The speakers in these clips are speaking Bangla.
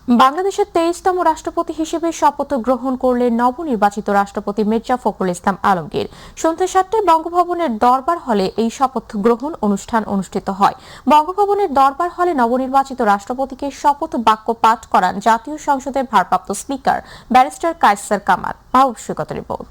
বাংলাদেশের 23তম রাষ্ট্রপতি হিসেবে শপথ গ্রহণ করলেন নবনির্বাচিত রাষ্ট্রপতি মির্জা ফখরুল ইসলাম আলমগীর। সন্ধ্যা 7টায় বঙ্গভবনের দরবার হলে এই শপথ গ্রহণ অনুষ্ঠান অনুষ্ঠিত হয়। বঙ্গভবনের দরবার হলে নবনির্বাচিত রাষ্ট্রপতিকে শপথ বাক্য পাঠ করান জাতীয় সংসদের ভারপ্রাপ্ত স্পিকার ব্যারিস্টার কায়সার কামাল। মাহবুব রিপোর্ট।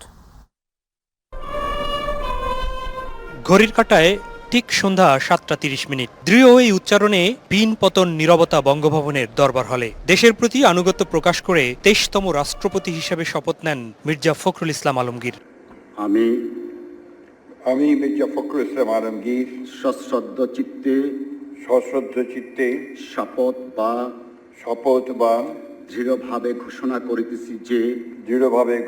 ঘড়ির কাঁটায় ঠিক সন্ধ্যা 7:30। দৃঢ় এই উচ্চারণে পিন পতন নীরবতা বঙ্গভবনের দরবার হলে। দেশের প্রতি আনুগত্য প্রকাশ করে 23তম রাষ্ট্রপতি হিসেবে শপথ নেন মির্জা ফখরুল ইসলাম আলমগীর। আমি মির্জা ফখরুল ইসলাম আলমগীর সশ্রদ্ধ চিত্তে শপথ বা দৃঢ়ভাবে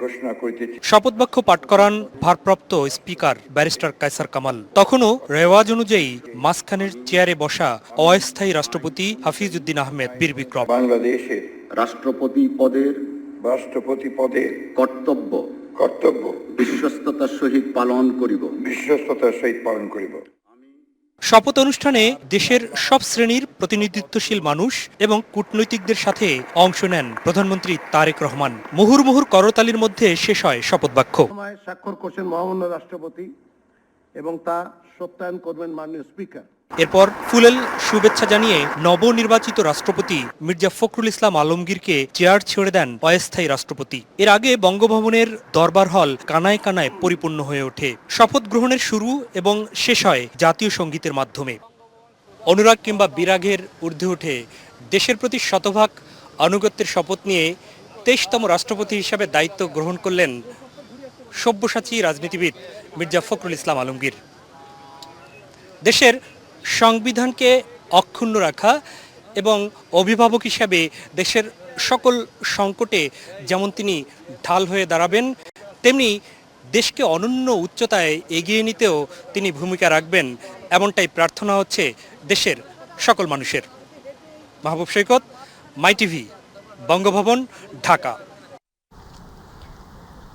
ঘোষণা করিতেছি শপথ বাক্য পাঠ করান ভারপ্রাপ্ত স্পিকার ব্যারিস্টার কায়সার কামাল। তখনও রেওয়াজ অনুযায়ী মাঝখানের চেয়ারে বসা অস্থায়ী রাষ্ট্রপতি হাফিজ উদ্দিন আহমেদ বীর বিক্রম। বাংলাদেশের রাষ্ট্রপতি পদের কর্তব্য বিশ্বস্ততার সহিত পালন করিব। শপথ অনুষ্ঠানে দেশের সব শ্রেণীর প্রতিনিধিত্বশীল মানুষ এবং কূটনৈতিকদের সাথে অংশ নেন প্রধানমন্ত্রী তারেক রহমান। মুহুর্মুহুর করতালির মধ্যে শেষ হয় শপথ বাক্য। স্বাক্ষর করছেন মহামান্য রাষ্ট্রপতি এবং তা সত্যায়ন করবেন মাননীয় স্পিকার। এরপর ফুলেল শুভেচ্ছা জানিয়ে নবনির্বাচিত রাষ্ট্রপতি মির্জা ফখরুল ইসলাম আলমগীরকে চেয়ার ছেড়ে দেন অস্থায়ী রাষ্ট্রপতি। এর আগে বঙ্গভবনের দরবার হল কানায় কানায় পরিপূর্ণ হয়ে ওঠে। শপথ গ্রহণের শুরু এবং শেষ হয় জাতীয় সঙ্গীতের মাধ্যমে। অনুরাগ কিংবা বিরাগের ঊর্ধ্বে উঠে দেশের প্রতি শতভাগ আনুগত্যের শপথ নিয়ে 23তম রাষ্ট্রপতি হিসাবে দায়িত্ব গ্রহণ করলেন সব্যসাচী রাজনীতিবিদ মির্জা ফখরুল ইসলাম আলমগীর। দেশের সংবিধানকে অক্ষুণ্ণ রাখা এবং অভিভাবক হিসাবে দেশের সকল সংকটে যেমন তিনি ঢাল হয়ে দাঁড়াবেন, তেমনি দেশকে অনন্য উচ্চতায় এগিয়ে নিতেও তিনি ভূমিকা রাখবেন, এমনটাই প্রার্থনা হচ্ছে দেশের সকল মানুষের। মাহবুব সৈকত, মাই টিভি, বঙ্গভবন, ঢাকা।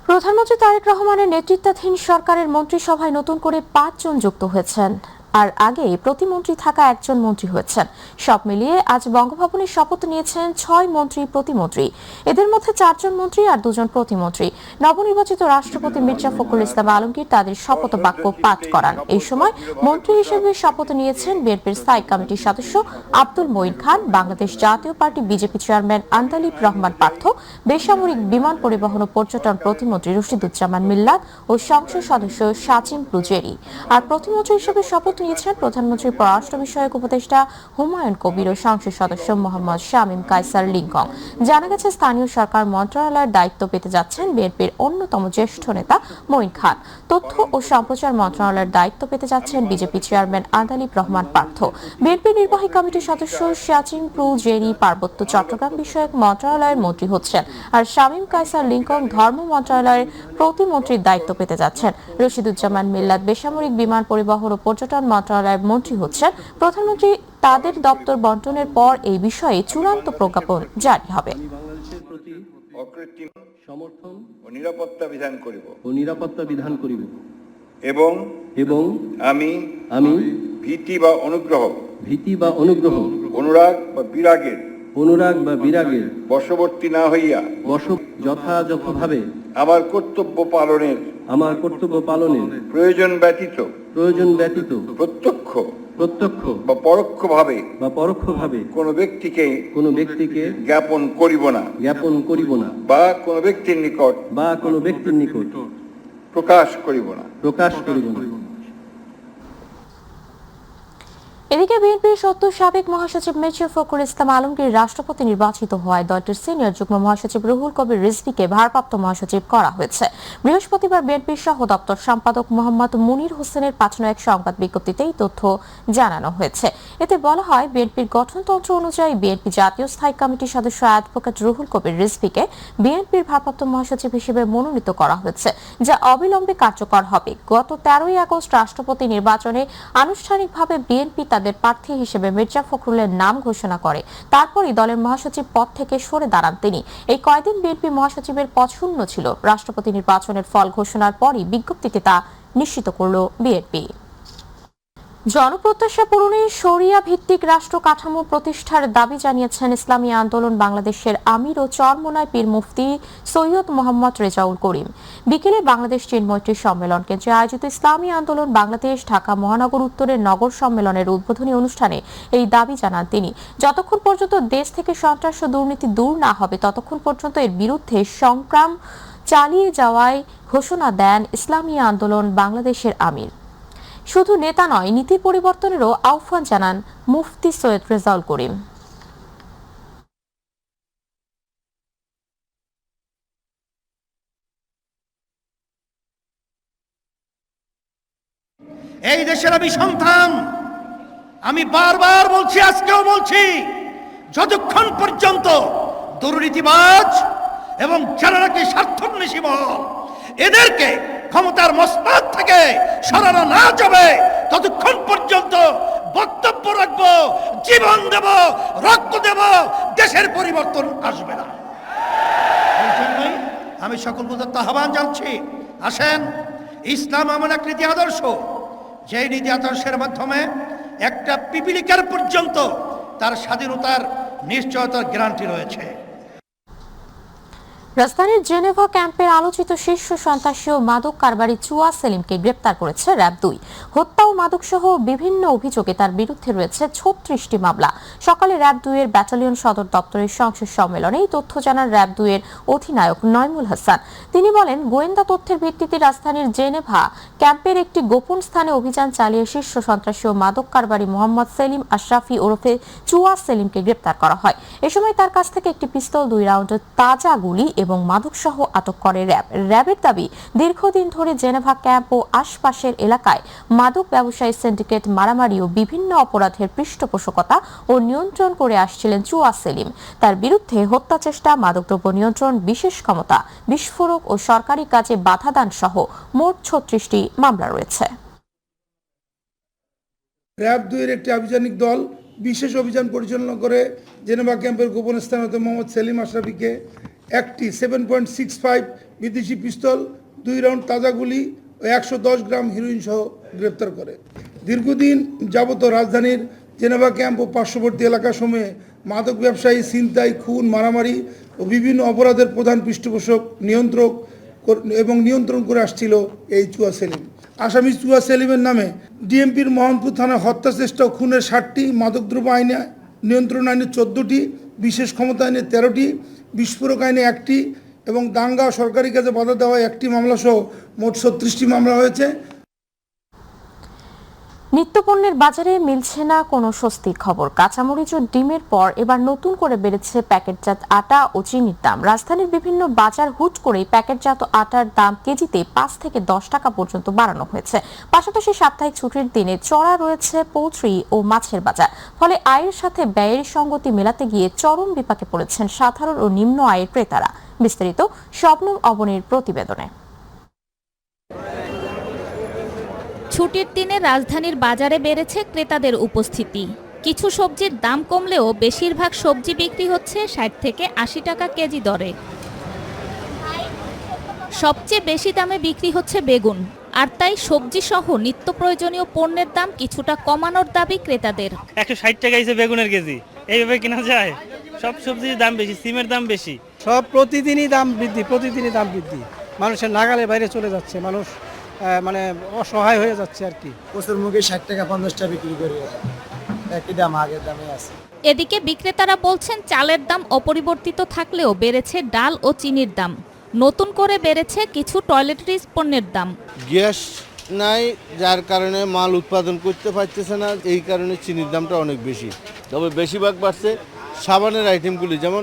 প্রধানমন্ত্রী তারেক রহমানের নেতৃত্বাধীন সরকারের মন্ত্রিসভায় নতুন করে 5 জন যুক্ত হয়েছেন। আর আগে প্রতিমন্ত্রী থাকা 1 জন মন্ত্রী হয়েছেন। সব মিলিয়ে আজ বঙ্গভবনে শপথ নিয়েছেন 6 মন্ত্রী প্রতিমন্ত্রী। এদের মধ্যে 4 জন মন্ত্রী আর 2 জন প্রতিমন্ত্রী। নবনির্বাচিত রাষ্ট্রপতি মির্জা ফখরুল ইসলাম আলমগীর তাদের শপথ বাক্য পাঠ করান। এই সময় মন্ত্রী হিসেবে শপথ নিয়েছেন বিএনপির স্থায়ী কমিটির সদস্য আব্দুল মঈন খান, বাংলাদেশ জাতীয় party BJP chairman Andalib Rahman Partha, বেসামরিক বিমান পরিবহন ও পর্যটন প্রতিমন্ত্রী রশিদুজ্জামান মিল্লাত ও সংসদ সদস্য শাচিম প্রুজেরি। আর প্রতিমন্ত্রী হিসেবে শপথ নিয়েছেন প্রধানমন্ত্রীর পররাষ্ট্র বিষয়ক উপদেষ্টা হুমায়ুন কবির ও সংসদ সদস্য মোহাম্মদ শামীম কায়সার লিংকং। জানা গেছে স্থানীয় সরকার মন্ত্রণালয়ের দায়িত্ব পেতে যাচ্ছেন বিএনপির অন্যতম জ্যেষ্ঠ নেতা মঈন খান। তথ্য ও সম্প্রচার মন্ত্রণালয়ের দায়িত্ব পেতে যাচ্ছেন BJP chairman Andalib Rahman Partha. BNP নির্বাহী কমিটির সদস্য শাচিম প্রুজেরি পার্বত্য চট্টগ্রাম বিষয়ক মন্ত্রণালয়ের মন্ত্রী হচ্ছেন। আর শামীম কায়সার লিংকং ধর্ম মন্ত্রণালয়ের প্রতিমন্ত্রীর দায়িত্ব পেতে যাচ্ছেন। রশিদুজ্জামান মিল্লাত বেসামরিক বিমান পরিবহন ও পর্যটন মন্ত্রণালয়ের মন্ত্রী হচ্ছেন। প্রধানমন্ত্রী তাদের দপ্তর বন্টনের পর এই বিষয়ে চূড়ান্ত প্রজ্ঞাপন জারি হবে। সমর্থন ও নিরাপত্তা বিধান করিব এবং আমি ভীতি বা অনুগ্রহ অনুরাগ বা বিরাগের বশবর্তী না হইয়া যথাযথভাবে আমার কর্তব্য পালনের প্রয়োজন ব্যতীত প্রত্যক্ষ বা পরোক্ষভাবে কোন ব্যক্তিকে জ্ঞাপন করিব না বা কোন ব্যক্তির নিকট প্রকাশ করিব না। এদিকে বিএনপির সদ্য সাবেক মহাসচিব মির্জা ফখরুল ইসলাম আলমগীর রাষ্ট্রপতি নির্বাচিত হওয়ায় দলটির সিনিয়র যুগ্ম মহাসচিব রুহুল কবির রিজভীকে ভারপ্রাপ্ত মহাসচিব করা হয়েছে। বৃহস্পতিবার বিএনপির সহ দপ্তর সম্পাদক মোহাম্মদ মুনির হোসেনের পাঠানো এক সংবাদ বিজ্ঞপ্তিতে এই তথ্য জানানো হয়েছে। এতে বলা হয়, বিএনপির গঠনতন্ত্র অনুযায়ী বিএনপি জাতীয় স্থায়ী কমিটির সদস্য অ্যাডভোকেট রুহুল কবির রিজভীকে বিএনপির ভারপ্রাপ্ত মহাসচিব হিসেবে মনোনীত করা হয়েছে, যা অবিলম্বে কার্যকর হবে। গত 13ই আগস্ট রাষ্ট্রপতি নির্বাচনে আনুষ্ঠানিকভাবে বিএনপি তাদের প্রার্থী হিসেবে মির্জা ফখরুলের নাম ঘোষণা করে। তারপরই দলের মহাসচিব পদ থেকে সরে দাঁড়ান তিনি। এই কয়েকদিন বিএনপি মহাসচিবের পদ শূন্য ছিল। রাষ্ট্রপতি নির্বাচনের ফল ঘোষণার পরই বিজ্ঞপ্তিতে তা নিশ্চিত করল বিএনপি। জনপ্রত্যাশা পূরণে শরিয়া ভিত্তিক রাষ্ট্র কাঠামো প্রতিষ্ঠার দাবি জানিয়েছেন ইসলামী আন্দোলন বাংলাদেশের আমির ও চরমোনাই পীর মুফতি সৈয়দ মোহাম্মদ রেজাউল করিম। বিকেলে বাংলাদেশ চীন মৈত্রী সম্মেলন কেন্দ্রে আয়োজিত ইসলামী আন্দোলন বাংলাদেশ ঢাকা মহানগর উত্তরের নগর সম্মেলনের উদ্বোধনী অনুষ্ঠানে এই দাবি জানান তিনি। যতক্ষণ পর্যন্ত দেশ থেকে সন্ত্রাস ও দুর্নীতি দূর না হবে ততক্ষণ পর্যন্ত এর বিরুদ্ধে সংগ্রাম চালিয়ে যাওয়ায় ঘোষণা দেন ইসলামী আন্দোলন বাংলাদেশের আমির। শুধু নেতা নয়, নীতি পরিবর্তনেরও আহ্বান জানান মুফতি সৈয়দ রেজাউল করিম। এই দেশের আমি সন্তান, আমি বারবার বলছি, আজকেও বলছি, যতক্ষণ পর্যন্ত দুর্নীতিবাজ এবং যারা নাকি স্বার্থান্বেষী মহল এদেরকে ক্ষমতার মসনদ থেকে সরানো না যাবে ততক্ষণ পর্যন্ত বক্তব্য রাখবো, জীবন দেব, রক্ত দেব, দেশের পরিবর্তন আসবে না। এই জন্যই আমি সকল প্রদত্ত আহ্বান জানছি, আসেন, ইসলাম এমন এক নীতি আদর্শ, যে নীতি আদর্শের মাধ্যমে একটা পিপিলিকার পর্যন্ত তার স্বাধীনতার নিশ্চয়তার গ্যারান্টি রয়েছে। রাজধানীর জেনেভা ক্যাম্পের আলোচিত শীর্ষ সন্ত্রাসী ও মাদক কারবারি চুয়া সেলিমকে গ্রেপ্তার করেছে র্যাব-2। হত্যা ও মাদক সহ বিভিন্ন অভিযোগে তার বিরুদ্ধে রয়েছে 36টি মামলা। সকালে র্যাব-2 এর ব্যাটালিয়ন সদর দপ্তরের সংসদ সম্মেলনে এই তথ্য জানান র্যাব-2 এর অধিনায়ক নয়মুল হাসান। তিনি বলেন, গোয়েন্দা তথ্যের ভিত্তিতে রাজধানীর জেনেভা ক্যাম্পের একটি গোপন স্থানে অভিযান চালিয়ে শীর্ষ সন্ত্রাসী ও মাদক কারবারি মোহাম্মদ সেলিম আশরাফি ওরফে চুয়া সেলিমকে গ্রেপ্তার করা হয়। এ সময় তার কাছ থেকে একটি পিস্তল, 2 রাউন্ডের তাজা গুলি এবং মাদকসহ আটক করে র্যাব। র্যাবের দাবি, দীর্ঘদিন ধরে জেনেভা ক্যাম্প ও আশপাশের এলাকায় মাদক ব্যবসায়ী সিন্ডিকেট, মারামারি ও বিভিন্ন অপরাধের পৃষ্ঠপোষকতা ও নিয়ন্ত্রণ করে আসছিলেন চুয়া সেলিম। তার বিরুদ্ধে হত্যা চেষ্টা, মাদকদ্রব্য নিয়ন্ত্রণ, বিশেষ ক্ষমতা, বিস্ফোরক ও সরকারি কাজে বাধা দান সহ মোট 36টি মামলা রয়েছে। র্যাব-2 এর একটি আভিযানিক দল বিশেষ অভিযান পরিচালনা করে জেনেভা ক্যাম্পের গোপন স্থান হতে মোহাম্মদ সেলিম আশরাফিকে একটি 7.65 বিদেশি পিস্তল, 2 রাউন্ড তাজা গুলি ও 110 গ্রাম হেরোইন সহ গ্রেপ্তার করে। দীর্ঘদিন যাবত রাজধানীর জেনেভা ক্যাম্প ও পার্শ্ববর্তী এলাকাসমূহে মাদক ব্যবসায়ী, ছিনতাই, খুন, মারামারি ও বিভিন্ন অপরাধের প্রধান পৃষ্ঠপোষক, নিয়ন্ত্রণ করে আসছিল এই চুয়া সেলিম। আসামি চুয়া সেলিমের নামে ডিএমপির মোহনপুর থানায় হত্যা চেষ্টা ও খুনের 60টি, মাদকদ্রব্য আইনে নিয়ন্ত্রণ আইনে 14টি, বিশেষ ক্ষমতা আইনে 13টি, বিস্ফোরক আইনে 1টি এবং দাঙ্গা সরকারি কাজে বাধা দেওয়া 1টি মামলা সহ মোট 36টি মামলা হয়েছে। নিত্যপণ্যের বাজারে মিলছে না কোনো স্বস্তির খবর। কাঁচামরিচ ও ডিমের পর এবার নতুন করে বেড়েছে প্যাকেটজাত আটা ও চিনির দাম। রাজধানীর বিভিন্ন বাজার হুট করেই প্যাকেটজাত আটার দাম কেজিতে 5 থেকে 10 টাকা পর্যন্ত বাড়ানো হয়েছে। পাশাপাশি সাপ্তাহিক ছুটির দিনে চড়া রয়েছে পৌত্রী ও মাছের বাজার। ফলে আয়ের সাথে ব্যয়ের সঙ্গতি মেলাতে গিয়ে চরম বিপাকে পড়েছেন সাধারণ ও নিম্ন আয়ের ক্রেতারা। বিস্তারিত শবনম অবনীর প্রতিবেদনে। ছুটির দিনে রাজধানীর বাজারে বেড়েছে ক্রেতাদের উপস্থিতি। কিছু সবজির দাম কমলেও বেশিরভাগ সবজি বিক্রি হচ্ছে 60 থেকে 80 টাকা কেজি দরে। সবচেয়ে বেশি দামে বিক্রি হচ্ছে বেগুন, আর তাই সবজি সহ নিত্য প্রয়োজনীয় পণ্যের দাম কিছুটা কমানোর দাবি ক্রেতাদের। 160 টাকা হয়েছে বেগুনের কেজি, এইভাবে কেনা যায়? সব সবজির দাম বেশি, সিমের দাম বেশি, সব প্রতিদিনই দাম বৃদ্ধি, মানুষের নাগালের বাইরে চলে যাচ্ছে, মানুষ মানে অসহায় হয়ে যাচ্ছে আর কি। প্রচুর মুখে 60 টাকা 50 টাকা বিক্রি করি, একই দাম আগের দামে আছে। এদিকে বিক্রেতারা বলছেন, চালের দাম অপরিবর্তিত থাকলেও বেড়েছে ডাল ও চিনির দাম। নতুন করে বেড়েছে কিছু টয়লেট্রিজ পণ্যের দাম। গ্যাস নাই, যার কারণে মাল উৎপাদন করতে পারতেছে না, এই কারণে চিনির দামটা অনেক বেশি। তবে বেশিরভাগ বাড়ছে সাবানের আইটেমগুলি, যেমন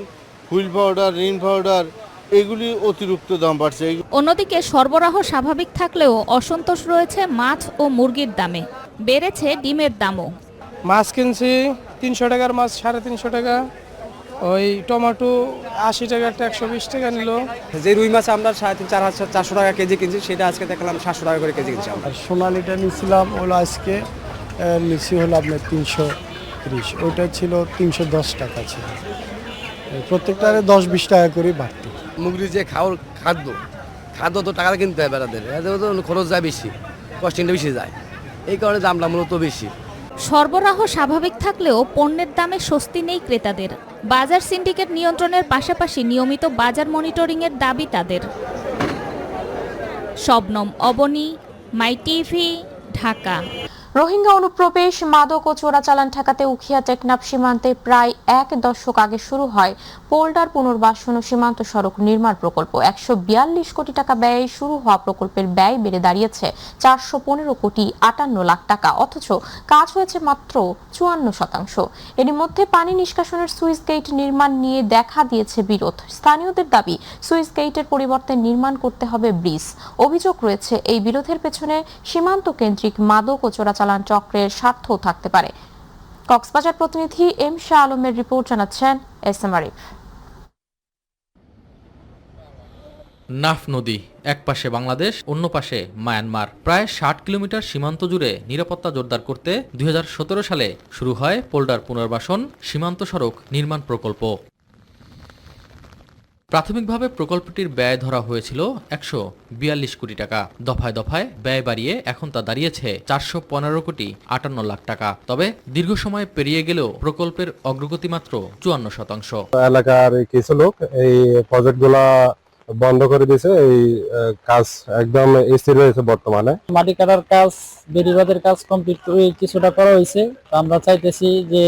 হুইল পাউডার, রিন পাউডার, এগুলি অতিরিক্ত দাম বাড়ছে। অন্যদিকে সরবরাহ স্বাভাবিক থাকলেও অসন্তোষ রয়েছে মাছ ও মুরগির দামে। বেড়েছে ডিমের দামও। মাছ কিনছি 300 টাকার মাছ 350 টাকা, ওই টমেটো 80 টাকা, 120 টাকা নিল। যে রুই মাছ আমরা 450-400 টাকা কেজি কিনছি, সেটা আজকে দেখলাম 700 টাকা করে কেজি কিনছি। আর সোনালিটা নিয়েছিলাম হলো আজকে নিচ্ছি হলো আপনার 330, ওইটা ছিল 310 টাকা ছিল। প্রত্যেকটারে 10-20 টাকা করে বাড়তি। মুরগির যে খাদ্য তো টাকা কিনতে হয় বেড়াদের, খরচ যায় বেশি, কস্টিংটা বেশি যায়, এই কারণে দামটা মূলত বেশি। সরবরাহ স্বাভাবিক থাকলেও পণ্যের দামে স্বস্তি নেই ক্রেতাদের। বাজার সিন্ডিকেট নিয়ন্ত্রণের পাশাপাশি নিয়মিত বাজার মনিটরিংয়ের দাবি তাদের। শবনম অবনী, মাই টিভি, ঢাকা। রোহিঙ্গা অনুপ্রবেশ, মাদক ও চোরাচালান ঠেকাতে উখিয়া টেকনাফ সীমান্তে প্রায় ১ দশক আগে শুরু হয় পোল্ডার পুনর্বাসন ও সীমান্ত সড়ক নির্মাণ প্রকল্প। ১৪২ কোটি টাকা ব্যয়ে শুরু হওয়া প্রকল্পের ব্যয় বেড়ে দাঁড়িয়েছে ৪১৫ কোটি ৫৮ লাখ টাকা, অথচ কাজ হয়েছে মাত্র ৫৪%। এরই মধ্যে পানি নিষ্কাশনের সুইচ গেট নির্মাণ নিয়ে দেখা দিয়েছে বিরোধ। স্থানীয়দের দাবি, সুইচ গেটের পরিবর্তে নির্মাণ করতে হবে ব্রিজ। অভিযোগ রয়েছে এই বিরোধের পেছনে সীমান্ত কেন্দ্রিক মাদক ও চোরাচালান চক্রের স্বার্থও থাকতে পারে। কক্সবাজার প্রতিনিধি এম শাহ আলমের রিপোর্ট, জানাচ্ছেন এস এম আরিফ। নাফ নদী, এক পাশে বাংলাদেশ, অন্য পাশে মায়ানমার। প্রায় ৬০ কিলোমিটার সীমান্ত জুড়ে নিরাপত্তা জোরদার করতে ২০১৭ সালে শুরু হয় পোল্ডার পুনর্বাসন সীমান্ত সড়ক নির্মাণ প্রকল্প। প্রাথমিকভাবে প্রকল্পটির ব্যয় ধরা হয়েছিল ১৪২ কোটি টাকা। দফায় দফায় ব্যয় বাড়িয়ে এখন তা দাঁড়িয়েছে ৪১৫ কোটি ৫৮ লাখ টাকা। তবে দীর্ঘ সময় পেরিয়ে গেলেও প্রকল্পের অগ্রগতি মাত্র ৫৪%। এলাকার কিছু লোক এই প্রজেক্টগুলা বন্ধ করে দিয়েছে। এই কাজ একদম স্থির রয়েছে বর্তমানে। মাটি কাটার কাজ, বেড়িবাঁধের কাজ কমপ্লিট করে কিছুটা করা হয়েছে। আমরা চাইতেছি যে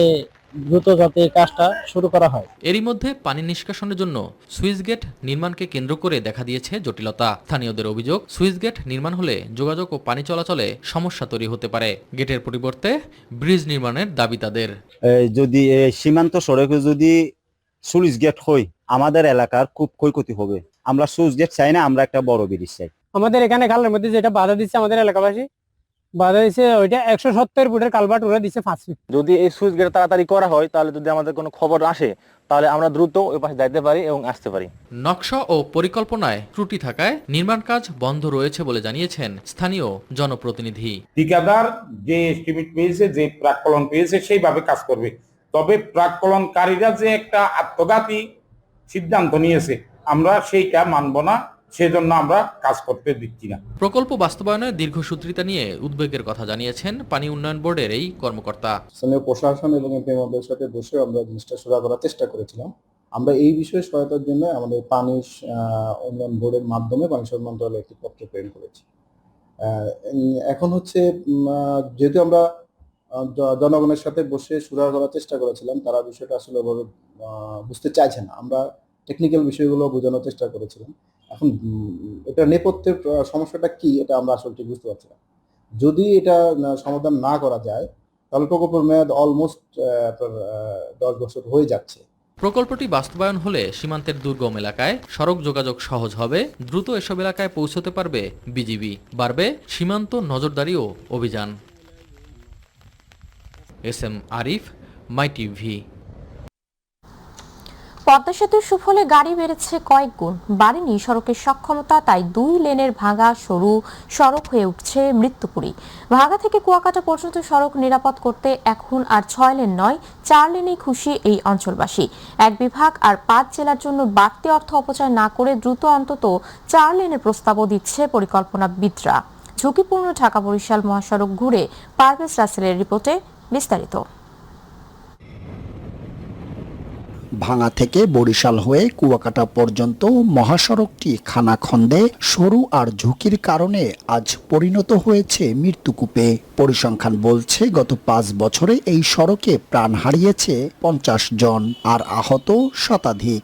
দ্রুত যাতে কাজটা শুরু করা হয়। এরই মধ্যে পানি নিষ্কাশনের জন্য সুইচ গেট নির্মাণকে কেন্দ্র করে দেখা দিয়েছে জটিলতা। স্থানীয়দের অভিযোগ, সুইচ গেট নির্মাণ হলে যোগাযোগ ও পানি চলাচলে সমস্যা তৈরি হতে পারে। গেটের পরিবর্তে ব্রিজ নির্মাণের দাবি তাদের। যদি সীমান্ত সড়কে যদি সুইচ গেট হয়, আমাদের এলাকার খুব ক্ষয়ক্ষতি হবে। আমরা সুইচ গেট চাই না, আমরা একটা বড় ব্রিজ চাই। আমাদের এখানে খালের মধ্যে যেটা বাধা দিচ্ছে আমাদের এলাকাবাসী, বাধা দিচ্ছে ওইটা ১৭০ ফুটের কালভার্ট ওরা দিচ্ছে 5 ফিট। যদি এই সুইচ গেট তাড়াতাড়ি করা হয়, তাহলে যদি আমাদের কোনো খবর আসে, তাহলে আমরা দ্রুত ওই পাশে যাইতে পারি এবং আসতে পারি। নকশা ও পরিকল্পনায় ত্রুটি থাকায় নির্মাণ কাজ বন্ধ রয়েছে বলে জানিয়েছেন স্থানীয় জনপ্রতিনিধি। ঠিকাদার যে এস্টিমেট পেয়েছে, যে প্রাক্কলন পেয়েছে, সেইভাবে কাজ করবে। তবে প্রাক্কলনকারীরা যে একটা আত্মঘাতী সিদ্ধান্ত নিয়েছে, আমরা সেইটা মানব না, সেজন্য আমরা কাজ করতে দিচ্ছি না। প্রকল্প বাস্তবায়নে দীর্ঘসূত্রিতা নিয়ে উদ্বেগের কথা জানিয়েছেন পানি উন্নয়ন বোর্ডের এই কর্মকর্তা। স্থানীয় প্রশাসন এবং এমপিএমদের সাথে বসে আমরা জিনিসটা শুরু করার চেষ্টা করেছিলাম। আমরা এই বিষয়ে সহায়তার জন্য আমাদের পানি উন্নয়ন বোর্ডের মাধ্যমে পানি সম্পদ মন্ত্রণালয়ে একটি পত্র প্রেরণ করেছি। এখন হচ্ছে যেহেতু আমরা জনগণের সাথে বসে শুরু করার চেষ্টা করেছিলাম, তারা বিষয়টা আসলে বুঝতে চাইছে না। আমরা টেকনিক্যাল বিষয়গুলো বোঝানোর চেষ্টা করেছিলাম। এখন এটা নেপথ্যের সমস্যাটা কি, এটা আমরা আসলে ঠিক বুঝতে পারছি না। যদি এটা সমাধান না করা যায়, তাহলে প্রকল্পের মেয়াদ অলমোস্ট 10 বছর হয়ে যাচ্ছে। প্রকল্পটি বাস্তবায়ন হলে সীমান্তের দুর্গম এলাকায় সড়ক যোগাযোগ সহজ হবে, দ্রুত এসব এলাকায় পৌঁছতে পারবে বিজিবি, বাড়বে সীমান্ত নজরদারি ও অভিযান। এস এম আরিফ, মাই টিভি। পদ্মা সেতুর সুফলে গাড়ি বেড়েছে কয়েক গুণ, বাড়েনি সড়কের সক্ষমতা, তাই 2 লেনের ভাঙা সরু সড়ক হয়ে উঠছে মৃত্যুপুরী। ভাঙা থেকে কুয়াকাটা পর্যন্ত সড়ক নিরাপদ করতে এখন আর 6 লেন নয়, 4 লেনেই খুশি এই অঞ্চলবাসী। এক বিভাগ আর 5 জেলার জন্য বাড়তি অর্থ অপচয় না করে দ্রুত অন্তত 4 লেনের প্রস্তাবও দিচ্ছে পরিকল্পনাবিদরা। ঝুঁকিপূর্ণ ঢাকা বরিশাল মহাসড়ক ঘুরে পারভেজ রাসেলের রিপোর্টে বিস্তারিত। ভাঙা থেকে বরিশাল হয়ে কুয়াকাটা পর্যন্ত মহাসড়কটি খানাখন্দে, সরু আর ঝুঁকির কারণে আজ পরিণত হয়েছে মৃত্যুকূপে। পরিসংখ্যান বলছে গত 5 বছরে এই সড়কে প্রাণ হারিয়েছে 50 জন আর আহত শতাধিক।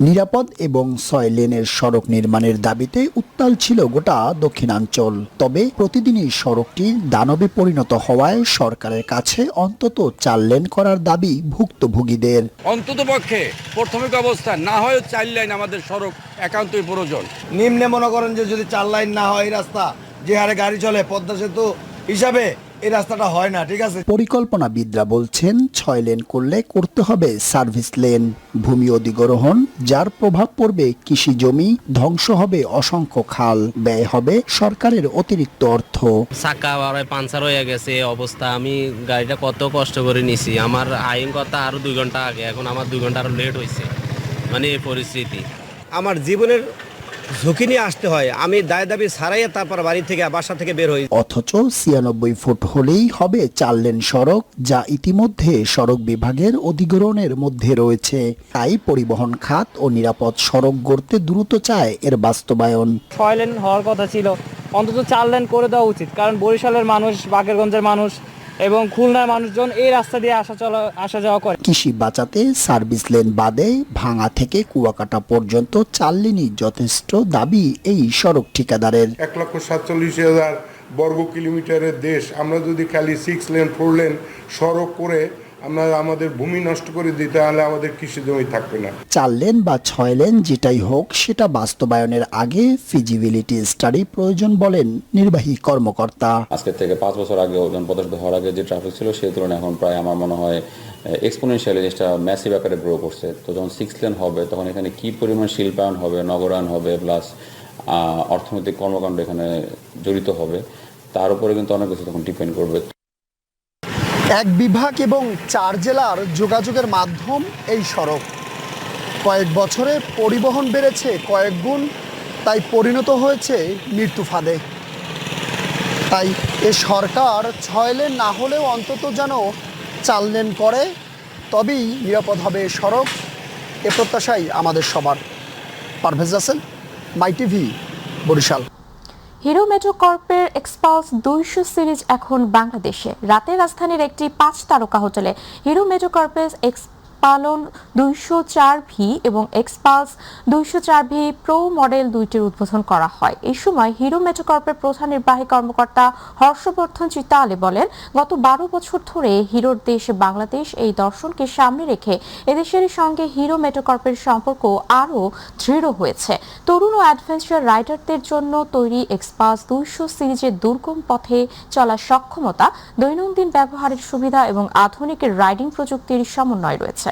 নিরাপদ এবং 6 লেনের সড়ক নির্মাণের দাবিতে উত্তাল ছিল গোটা দক্ষিণাঞ্চল। তবে প্রতিদিনই সড়কটি দানবে পরিণত হওয়ায় সরকারের কাছে অন্তত 4 লেন করার দাবি ভুক্তভোগীদের। অন্ততপক্ষে প্রাথমিক অবস্থা না হয় 4 লাইন আমাদের সড়ক একান্তই প্রয়োজন। নিম্নে মনে করেন যে যদি 4 লাইন না হয়, রাস্তা যে হারে গাড়ি চলে পদ্মা সেতু হিসাবে এই রাস্তাটা হয় না, ঠিক আছে। পরিকল্পনাবিদরা বলছেন 6 লেন করলে করতে হবে সার্ভিস লেন। ভূমি অধিগ্রহণ, যার প্রভাব পড়বে কৃষি জমি, ধ্বংস হবে অসংখ্য খাল, ব্যয় হবে সরকারের অতিরিক্ত অর্থ। চাকা পাঞ্চার হয়ে গেছে অবস্থা, আমি গাড়িটা কত কষ্ট করে নিছি, আমার আইন কথা আরো 2 ঘন্টা আগে, এখন আমার 2 ঘন্টা আরো লেট হয়েছে, মানে এই পরিস্থিতি। আমার জীবনের ঝুঁকি নিয়ে আসতে হয়। আমি দায় দাবি ছাড়াই তারপর বাসা থেকে বের হই। অথচ 96 ফুট হলেই হবে 4 লেন সড়ক, যা ইতিমধ্যে সড়ক বিভাগের অধিগ্রহণের মধ্যে রয়েছে। তাই পরিবহন খাত ও নিরাপদ সড়ক গড়তে দ্রুত চায় এর বাস্তবায়ন। 6 লেন হওয়ার কথা ছিল, অন্তত 4 লেন করে দেওয়া উচিত, কারণ বরিশালের মানুষ, বাকেরগঞ্জের মানুষ এবং খুলনার মানুষজন এই রাস্তা দিয়ে আসা যাওয়া করে। কৃষি বাঁচাতে সার্ভিস লেন বাদে ভাঙা থেকে কুয়াকাটা পর্যন্ত 4 লেনই যথেষ্ট দাবি এই সড়ক ঠিকাদারের। 1,47,000 বর্গ কিলোমিটারের দেশ, আমরা যদি খালি 6 লেন 4 লেন সড়ক করে আমরা আমাদের ভূমি নষ্ট করে দিই, তাহলে আমাদের কৃষি জমি থাকবে না। 4 লেন বা 6 লেন যেটাই হোক, সেটা বাস্তবায়নের আগে ফিজিবিলিটি স্টাডি প্রয়োজন বলেন নির্বাহী কর্মকর্তা। আজকে থেকে 5 বছর আগে ওজন প্রদর্শিত হওয়ার আগে যে ট্রাফিক ছিল সেই তুলনায় এখন প্রায় আমার মনে হয় এক্সপোনেনশিয়ালি জিনিসটা ম্যাসিভ আকারে গ্রো করছে। তো যখন 6 লেন হবে তখন এখানে কি পরিমাণ শিল্পায়ন হবে, নগরায়ন হবে, প্লাস অর্থনৈতিক কর্মকাণ্ড এখানে জড়িত হবে, তার উপরে কিন্তু অনেক কিছু তখন ডিপেন্ড করবে। এক বিভাগ এবং 4 জেলার যোগাযোগের মাধ্যম এই সড়ক। কয়েক বছরে পরিবহন বেড়েছে কয়েক গুণ, তাই পরিণত হয়েছে মৃত্যু ফাঁদে। তাই এ সরকার 6 লেন না হলেও অন্তত যেন 4 লেন করে, তবেই নিরাপদ হবে সড়ক। এ প্রত্যাশাই আমাদের সবার। Parvez Rasel, my TV, Barishal. হিরো মেট্রো কর্পের এক্সপালস 200 সিরিজ এখন বাংলাদেশে। রাতে রাজধানীর একটি 5 তারকা হোটেলে হিরো মেট্রো কর্পের এক্সপালন 204V এবং এক্সপালস 204V প্রো মডেল দুইটির উদ্বোধন করা হয়। এই সময় হিরো মেট্রো কর্পের প্রধান নির্বাহী কর্মকর্তা হর্ষবর্ধন চিত্তালে বলেন, গত 12 বছর ধরে হিরোর দেশ বাংলাদেশ এই দর্শনকে সামনে রেখে এদেশের সঙ্গে হিরো মেট্রো কর্পের সম্পর্ক আরও দৃঢ় হয়েছে। তরুণ ও অ্যাডভেঞ্চার রাইডারদের জন্য তৈরি এক্সপালস 200 সিরিজের দুর্গম পথে চলার সক্ষমতা, দৈনন্দিন ব্যবহারের সুবিধা এবং আধুনিক রাইডিং প্রযুক্তির সমন্বয় রয়েছে।